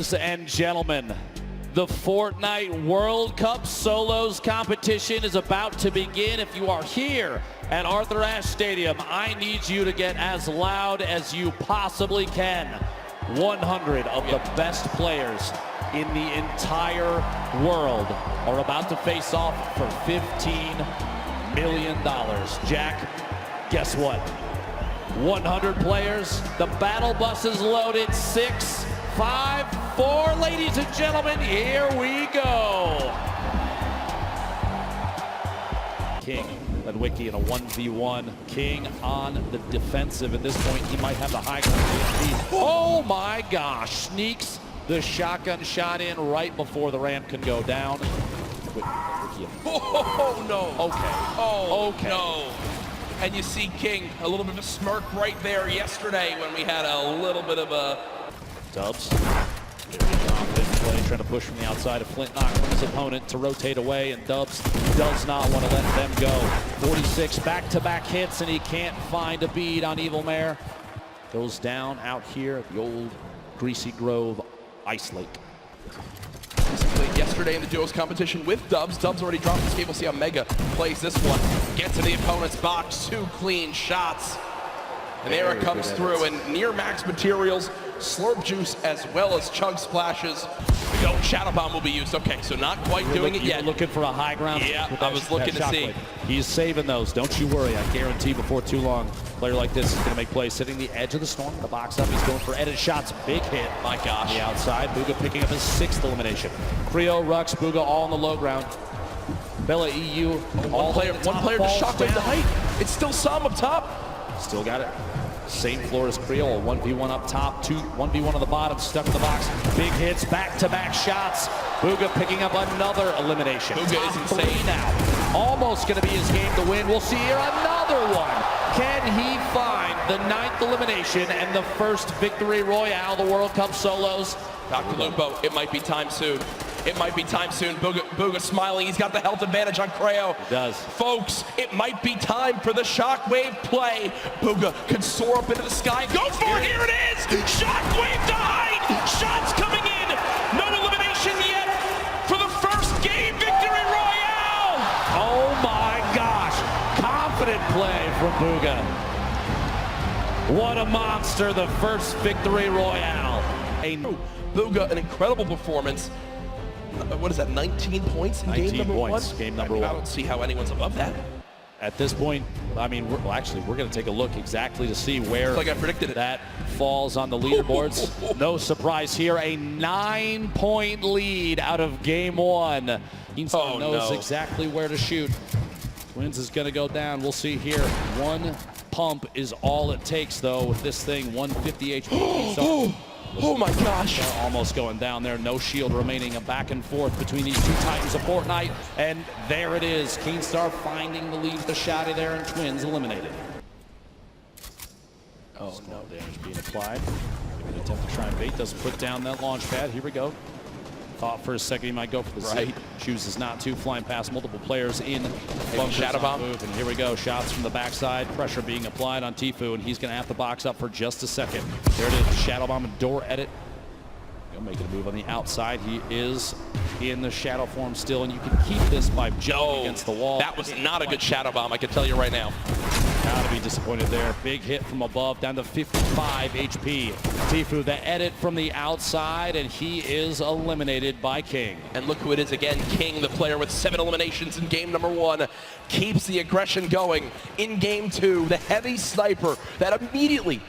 Ladies and gentlemen, the Fortnite World Cup Solos competition is about to begin. If you are here at Arthur Ashe Stadium, I need you to get as loud as you possibly can. 100 of the best players in the entire world are about to face off for $15 million. Jack, guess what? 100 players, the battle bus is loaded, 6, 5, 4, ladies and gentlemen, here we go. King and Wiki in a 1v1. King on the defensive. At this point, he might have the high ground. Oh my gosh, sneaks the shotgun shot in right before the ramp can go down. Oh no. Okay. Oh okay. No. And you see King, a little bit of a smirk right there yesterday when we had a little bit of a... Dubs. Confident play, trying to push from the outside of Flint, knock from his opponent to rotate away, and Dubs does not want to let them go. 46 back-to-back hits, and he can't find a bead on Evil Mare. Goes down out here at the old Greasy Grove Ice Lake. Played yesterday in the duos competition with Dubs. Dubs already dropped his game. We'll see how Mega plays this one. Gets to the opponent's box, 2 clean shots. And there it comes through, and near max materials, slurp juice as well as chug splashes. We go, Shadow Bomb will be used. Okay, so not quite doing it yet. Looking for a high ground. Yeah, I was looking to see. He's saving those. Don't you worry. I guarantee before too long, a player like this is going to make plays. Sitting the edge of the storm, the box up. He's going for edit shots. Big hit. My gosh. On the outside. Booga picking up his 6th elimination. Creo, Rux, Booga all on the low ground. Bella EU. One player just shockwave the height. It's still some up top. Still got it. Same floor as Creole, 1v1 up top, 1v1 on the bottom, stuck in the box. Big hits, back-to-back shots. Booga picking up another elimination. Booga is insane now. Almost going to be his game to win. We'll see here another one. Can he find the 9th elimination and the first victory royale, the World Cup Solos? Dr. Lupo, it might be time soon. It might be time soon. Booga smiling. He's got the health advantage on Creo. He does. Folks, it might be time for the shockwave play. Booga could soar up into the sky. Go for it. Here it is. Shockwave to height. Shots coming in. No elimination yet for the first game victory royale. Oh my gosh. Confident play from Booga. What a monster. The first victory royale. Booga, an incredible performance. What is that, 19 points in game number 1? Game number 1. I don't see how anyone's above that. At this point, I mean, we're going to take a look exactly to see where like I predicted that falls on the leaderboards. No surprise here, a 9-point lead out of game 1. Keenstar knows exactly where to shoot. Twins is going to go down. We'll see here. 1 pump is all it takes, though, with this thing. 150 HP. Oh my gosh. Almost going down there. No shield remaining. A back and forth between these two titans of Fortnite. And there it is. Keenstar finding the lead. The shotty there, and Twins eliminated. Oh, no damage being applied. An attempt to try and bait. Doesn't put down that launch pad. Here we go. Thought for a second he might go for the right. Chooses not to. Flying past multiple players in Shadow Bomb. Move. And here we go. Shots from the backside. Pressure being applied on Tfue, and he's going to have to box up for just a second. There it is. Shadow Bomb and door edit. He'll make a move on the outside. He is in the shadow form still, and you can keep this by jumping against the wall. That was not a good Shadow Bomb, I can tell you right now. Gotta be disappointed there. Big hit from above, down to 55 HP. Tfue, the edit from the outside, and he is eliminated by King. And look who it is again. King, the player with 7 eliminations in game number 1, keeps the aggression going. In game 2, the heavy sniper that immediately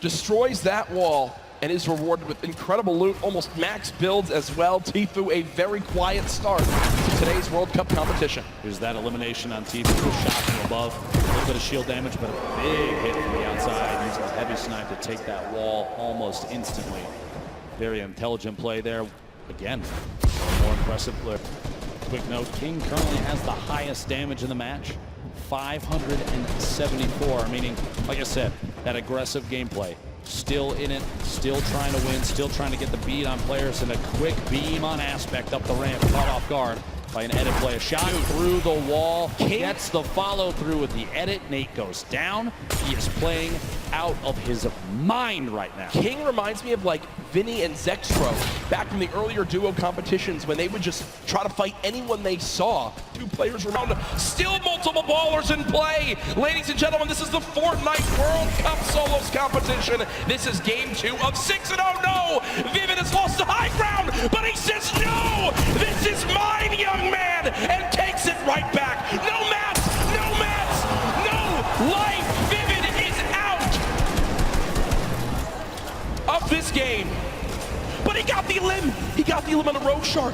destroys that wall and is rewarded with incredible loot, almost max builds as well. Tfue, a very quiet start to today's World Cup competition. Here's that elimination on Tfue. Shot from above. A little bit of shield damage, but a big hit from the outside. Using a heavy snipe to take that wall almost instantly. Very intelligent play there. Again, more impressive play. Quick note, King currently has the highest damage in the match. 574, meaning, like I said, that aggressive gameplay. Still in it, still trying to win, still trying to get the beat on players, and a quick beam on Aspect up the ramp, caught off guard by an edit play. A shot through the wall, gets the follow through with the edit. Nate goes down. He is playing out of his mind right now. King reminds me of like Vinny and Zextro back from the earlier duo competitions when they would just try to fight anyone they saw. 2 players around, still multiple ballers in play. Ladies and gentlemen, this is the FORTNITE World Cup Solos competition. This is game 2 of 6, and oh no, Vivid has lost the high ground, but he says no, this is mine, young man, and takes it right back. No mats, no life. Vivid is out of this game, but he got the elim. He got the elim on a Rogue Shark.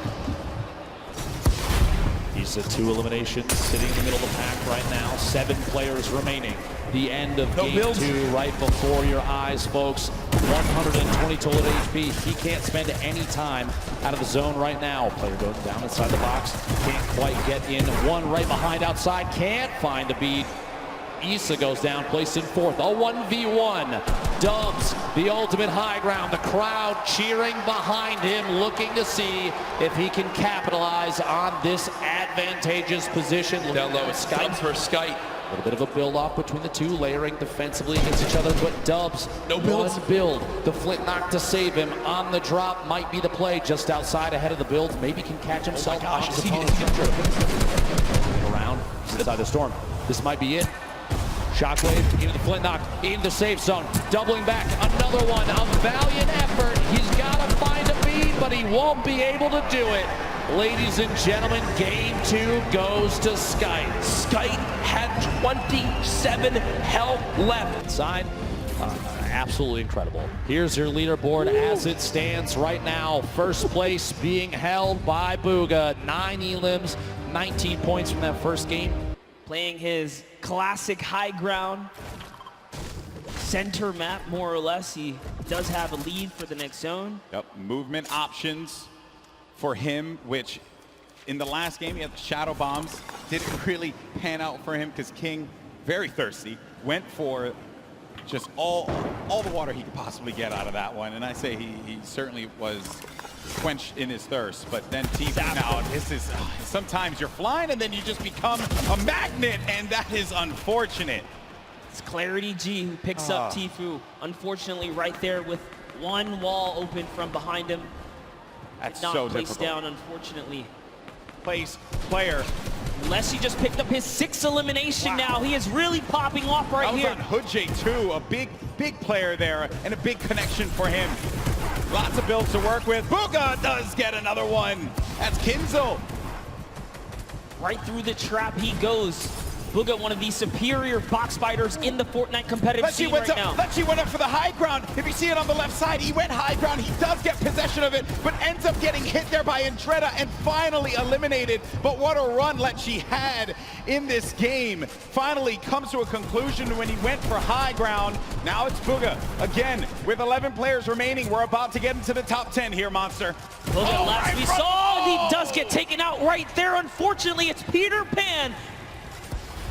He's at 2 eliminations, sitting in the middle of the pack right now. 7 players remaining. The end of game 2 right before your eyes, folks. 120 total HP. He can't spend any time out of the zone right now. Player goes down inside the box. Can't quite get in. 1 right behind outside. Can't find the beat. Issa goes down, placed in 4th. A 1v1. Dubs, the ultimate high ground. The crowd cheering behind him, looking to see if he can capitalize on this advantageous position. Down low, it's Dubs versus Skype. A little bit of a build-off between the 2, layering defensively against each other, but Dubs, no builds. 1 build. The flint knock to save him on the drop might be the play, just outside ahead of the build. Maybe can catch himself. Oh my gosh, is he around, he's inside the storm. This might be it. Shockwave into the flint knock, into the safe zone, doubling back, another one, a valiant effort. He's got to find a bead, but he won't be able to do it. Ladies and gentlemen, game 2 goes to Skype. Skype had 27 health left. Side, absolutely incredible. Here's your leaderboard as it stands right now. First place being held by Booga, 9 elims, 19 points from that first game. Playing his classic high ground center map, more or less. He does have a lead for the next zone. Yep, movement options for him, which in the last game he had the shadow bombs. Didn't really pan out for him because King, very thirsty, went for just all the water he could possibly get out of that one. And I say he certainly was quenched in his thirst, but then Tfue, now this is, sometimes you're flying and then you just become a magnet, and that is unfortunate. It's Clarity G who picks up Tfue, unfortunately right there with 1 wall open from behind him. That's not so placed difficult. down, unfortunately. Player. Unless he just picked up his 6th elimination now. He is really popping off right here. On Hood J too, a big player there, and a big connection for him. Lots of builds to work with. Booga does get another one. That's Kinzel. Right through the trap he goes. Booga, one of the superior box fighters in the FORTNITE competitive scene right now. Letchi went up for the high ground. If you see it on the left side, he went high ground. He does get possession of it, but ends up getting hit there by Andretta and finally eliminated. But what a run Letchi had in this game. Finally comes to a conclusion when he went for high ground. Now it's Booga. Again, with 11 players remaining, we're about to get into the top 10 here, Monster. Booga, last we saw, he does get taken out right there. Unfortunately, it's Peter Pan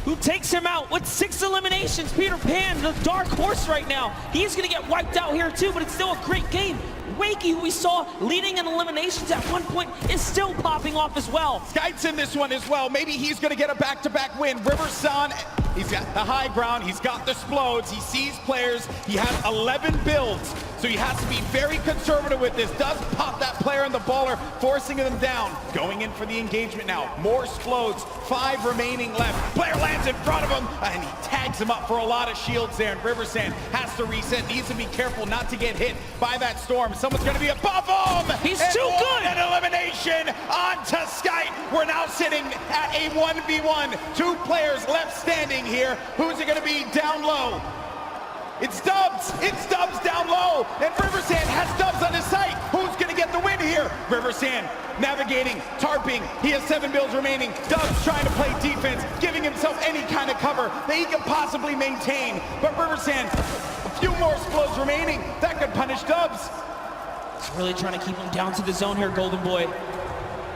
who takes him out with 6 eliminations. Peter Pan, the dark horse right now. He's gonna get wiped out here too, but it's still a great game. Wakey, who we saw leading in eliminations at one point, is still popping off as well. Skype's in this one as well. Maybe he's gonna get a back-to-back win. Riverson, he's got the high ground, he's got the explodes, he sees players, he has 11 builds, so he has to be very conservative with this. Does pop that player in the baller, forcing them down. Going in for the engagement now. More explodes, 5 remaining left. Player lands in front of him, and he tags him up for a lot of shields there, and Riversand has to reset, needs to be careful not to get hit by that storm. Someone's gonna be above him! He's too good! An elimination onto Skype. We're now sitting at a 1v1. 2 players left standing here. Who's it gonna be down low? It's Dubs! It's Dubs down low! And Riversand has Dubs on his site! Who's gonna get the win here? Riversand navigating, tarping. He has 7 builds remaining. Dubs trying to play defense, giving himself any kind of cover that he can possibly maintain. But Riversand, a few more explodes remaining. That could punish Dubs. He's really trying to keep him down to the zone here, Golden Boy.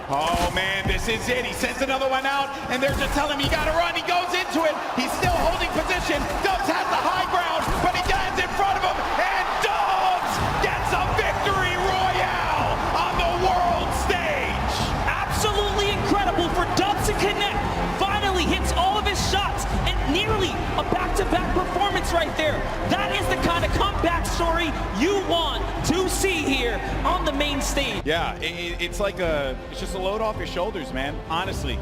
Oh man, this is it. He sends another one out, and they're just telling him he gotta run. He goes into it. He's still holding position. Dubs has the high ground, but he gets in front of him, and Dubs gets a victory royale on the world stage. Absolutely incredible for Dubs to connect. Finally hits all of his shots, and nearly a back-to-back performance right there. That is the kind of comeback story you want to see here. here on the main stage. Yeah, it's like it's just a load off your shoulders, man. Honestly,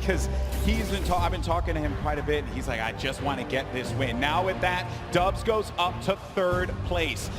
because I've been talking to him quite a bit, and he's like, I just want to get this win. Now with that, Dubs goes up to 3rd place.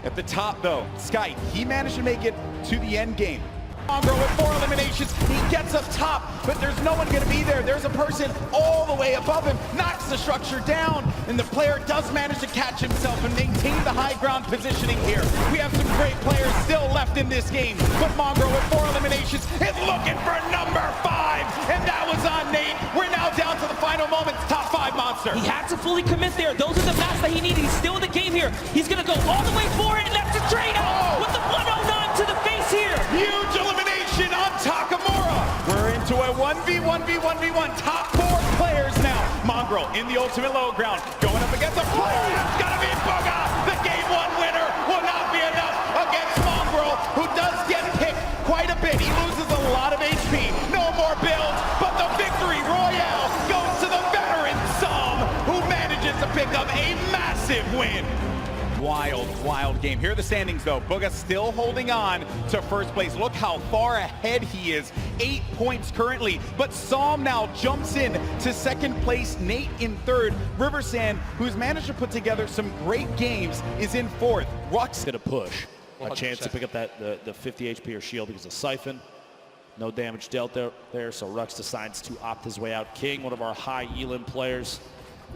At the top, though, Sky, he managed to make it to the end game. Mongrel with 4 eliminations, he gets up top, but there's no one gonna be there. There's a person all the way above him, knocks the structure down, and the player does manage to catch himself and maintain the high ground positioning here. We have some great players still left in this game, but Mongrel with 4 eliminations is looking for number 5, and that was on Nate. We're now down to the final moments, top 5 monster. He had to fully commit there. Those are the mats that he needed. He's still in the game here. He's gonna go all the way for it, and that's a trade out with the 109 to the face here. Huge elimination on Takamura. We're into a 1v1v1v1. Top 4 players now. Mongrel in the ultimate low ground, going up against a player. It's gonna be Booga. The game 1 winner will not be enough against Mongrel, who does get picked quite a bit. He loses a lot of HP. No more builds, but the victory royale goes to the veteran Sam, who manages to pick up a massive win. Wild game. Here are the standings, though. Booga still holding on to 1st place. Look how far ahead he is. 8 points currently, but Psalm now jumps in to 2nd place. Nate in 3rd. Riversand, who's managed to put together some great games, is in 4th. Rux Gonna push. 100%. A chance to pick up the 50 HP or shield because of Siphon. No damage dealt there, so Rux decides to opt his way out. King, one of our high Elim players,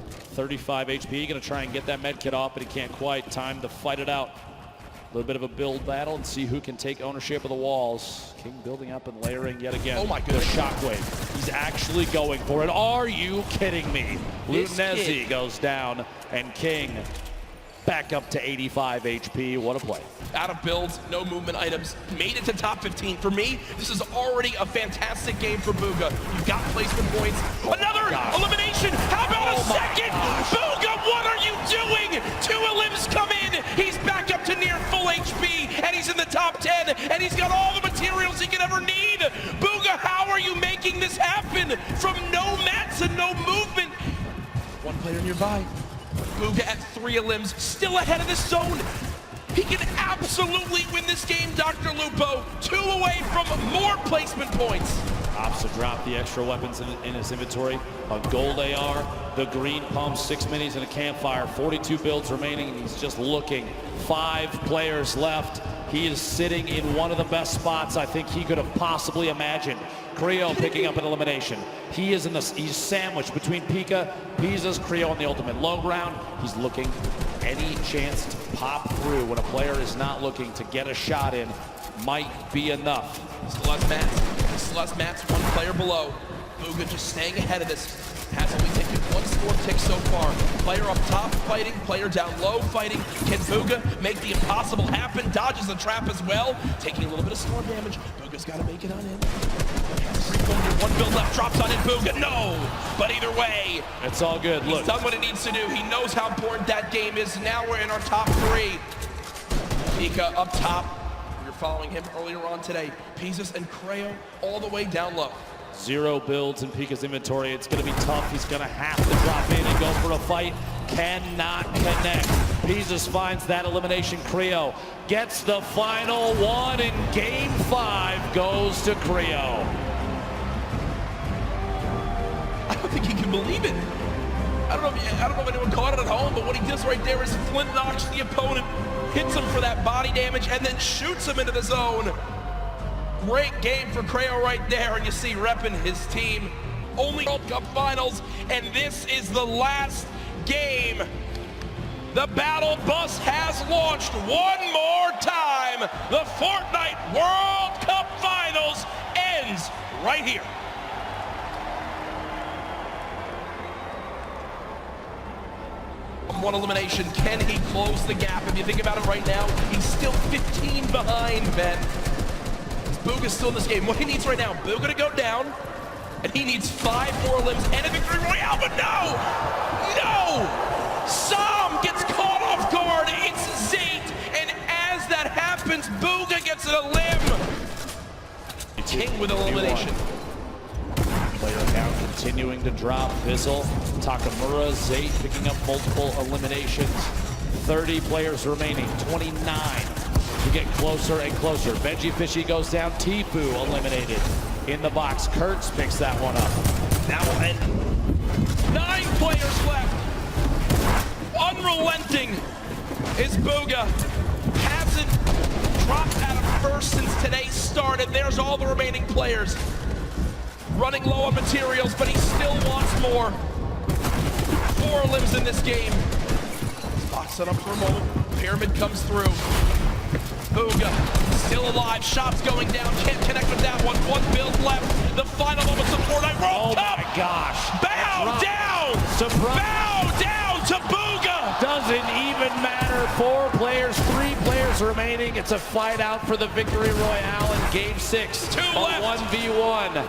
35 HP, gonna try and get that med kit off, but he can't quite. Time to fight it out. A little bit of a build battle and see who can take ownership of the walls. King building up and layering yet again. Oh my goodness. The shockwave. He's actually going for it. Are you kidding me? Lunezi goes down, and King back up to 85 HP. What a play. Out of builds, no movement items, made it to top 15. For me, this is already a fantastic game for Booga. You've got placement points. Another elimination. How about a second? Booga, what are you doing? 2 elims come in. He's back up to near full HP, and he's in the top 10, and he's got all the materials he could ever need. Booga, how are you making this happen? From no mats and no movement. 1 player nearby. Booga at 3 elims, still ahead of this zone. He can absolutely win this game, Dr. Lupo. 2 away from more placement points. Opts to drop the extra weapons in his inventory. A gold AR, the green pump, 6 minis and a campfire. 42 builds remaining, and he's just looking. 5 players left. He is sitting in one of the best spots I think he could have possibly imagined. Creo picking up an elimination. He's sandwiched between Pika, Pisa's, Creo on the ultimate low ground. He's looking any chance to pop through when a player is not looking to get a shot in might be enough. Still has mats. Still has mats, 1 player below. Booga just staying ahead of this. Has only taken 1 score tick so far. Player up top fighting, player down low fighting. Can Booga make the impossible happen? Dodges the trap as well. Taking a little bit of storm damage. Booga's got to make it on in. 1 build left, drops on in Booga. No! But either way, it's all good. Look, he's done what he needs to do. He knows how important that game is. Now we're in our top 3. Pika up top. We were following him earlier on today. Pizzas and Creo all the way down low. 0 builds in Pika's inventory. It's going to be tough. He's going to have to drop in and go for a fight. Cannot connect. Pizzas finds that elimination. Creo gets the final one, and game 5 goes to Creo. I don't think he can believe it. I don't know if anyone caught it at home, but what he does right there is Flint knocks the opponent, hits him for that body damage, and then shoots him into the zone. Great game for Creo right there, and you see repping his team. Only World Cup finals, and this is the last game. The battle bus has launched one more time. The FORTNITE World Cup finals ends right here. One elimination. Can he close the gap? If you think about it right now, he's still 15 behind, Ben. Booga's still in this game. What he needs right now, Booga to go down, and he needs 5 more limbs and a victory royale, but no! No! Sam gets caught off guard. It's Zayt, and as that happens, Booga gets a limb. King with elimination. Player count continuing to drop. Fizzle, Takamura, Zayt picking up multiple eliminations. 30 players remaining, 29. to get closer and closer. Benji Fishy goes down. Tifu eliminated in the box. Kurtz picks that one up. Now, and 9 players left. Unrelenting is Booga. Hasn't dropped out of first since today started. There's all the remaining players. Running low on materials, but he still wants more. 4 limbs in this game. Box set up for a moment. Pyramid comes through. Booga still alive. Shots going down. Can't connect with that one. 1 build left. The final moments of FORTNITE World Cup. Oh my gosh. Bow down. Surprise. Bow down to Booga. Doesn't even matter. 4 players, 3 players remaining. It's a fight out for the victory royale in game 6. 2 left. 1v1.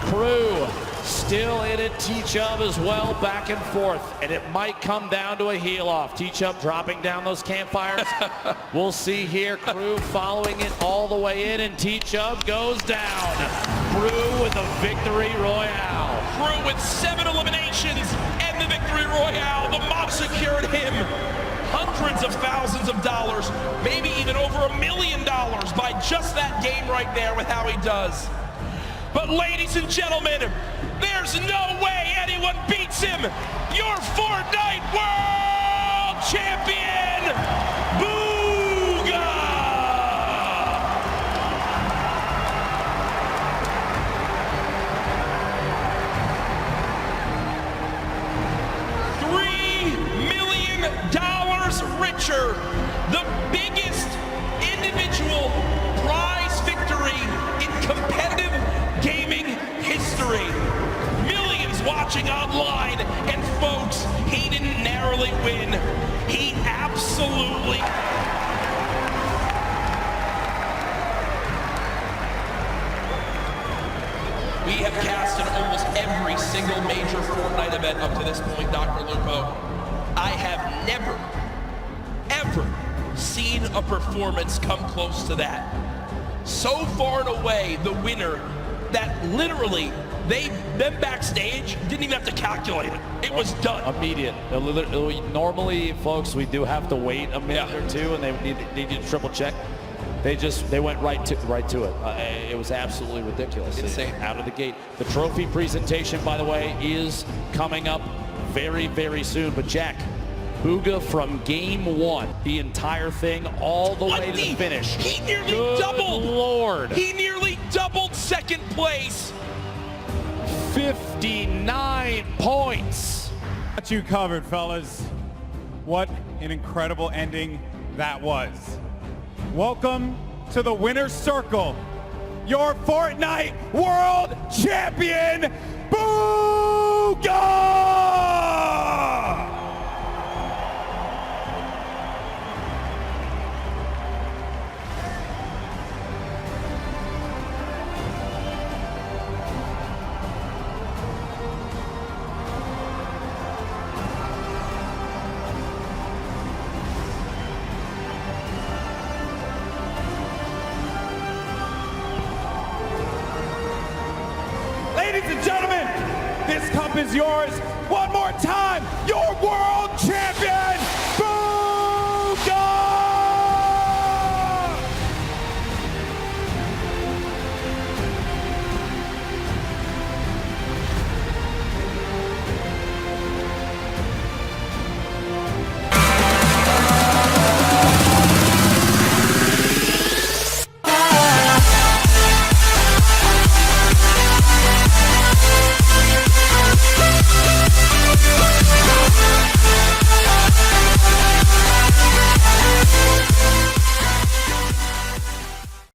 Crew still in it. T-Chubb as well, back and forth. And it might come down to a heel off. T-Chubb dropping down those campfires. We'll see here. Crew following it all the way in, and T-Chubb goes down. Crew with a victory royale. Crew with 7 eliminations and the victory royale. The mob secured him hundreds of thousands of dollars, maybe even over $1 million by just that game right there with how he does. But ladies and gentlemen, there's no way anyone beats him. Your FORTNITE World Champion, Booga! $3 million richer, the biggest individual prize victory in competitive gaming history. Millions watching online, and folks, he didn't narrowly win. He absolutely... We have cast in almost every single major FORTNITE event up to this point, Dr. Lupo. I have never, ever seen a performance come close to that. So far and away, the winner that literally, them backstage didn't even have to calculate it. It was done. Immediate. Normally, folks, we do have to wait a minute or two, and they need to triple check. They went right to it. It was absolutely ridiculous. Insane. Out of the gate. The trophy presentation, by the way, is coming up very, very soon. But Jack, Booga from game 1, the entire thing, all the way to the finish. He nearly Good doubled. Lord. He nearly doubled second place. 59 points. Got you covered, fellas. What an incredible ending that was. Welcome to the winner's circle. Your FORTNITE World Champion, Booga! Ladies and gentlemen, this cup is yours. One more time, your world champion,